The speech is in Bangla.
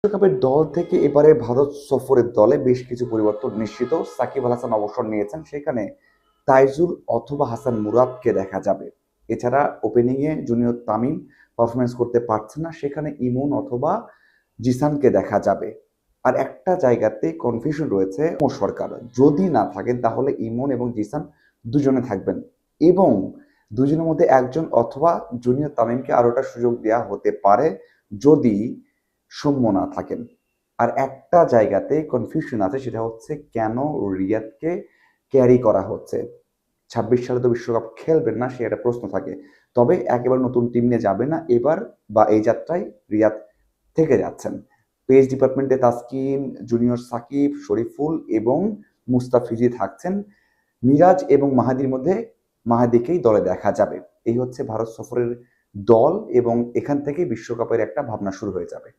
বিশ্বকাপের দল থেকে এবারে ভারত সফরের দলে বেশ কিছু পরিবর্তন নিশ্চিত। সাকিব আল হাসান অবসর নিয়েছেন, সেখানে তাইজুল অথবা হাসান মুরাদকে দেখা যাবে। এছাড়া ওপেনিংয়ে জুনিয়র তামিম পারফরমেন্স করতে পারছে না, সেখানে ইমন অথবা জিসানকে দেখা যাবে। আর একটা জায়গাতে কনফিউশন রয়েছে, সরকার যদি না থাকেন তাহলে ইমন এবং জিসান দুজনে থাকবেন, এবং দুজনের মধ্যে একজন অথবা জুনিয়র তামিমকে আরো একটা সুযোগ দেওয়া হতে পারে যদি সৌম্য না থাকেন। আর একটা জায়গাতে কনফিউশন আছে, সেটা হচ্ছে কেন রিয়াদকে ক্যারি করা হচ্ছে। 26 সালে তো বিশ্বকাপ খেলবেন না, সে একটা প্রশ্ন থাকে। তবে একেবারে নতুন টিম নিয়ে যাবে না এবার, বা এই যাত্রায় রিয়াদ থেকে যাচ্ছেন। পেজ ডিপার্টমেন্টে তাসকিন, জুনিয়র সাকিব, শরীফুল এবং মুস্তাফিজি থাকছেন। মিরাজ এবং মাহাদির মধ্যে মাহাদিকেই দলে দেখা যাবে। এই হচ্ছে ভারত সফরের দল, এবং এখান থেকে বিশ্বকাপের একটা ভাবনা শুরু হয়ে যাবে।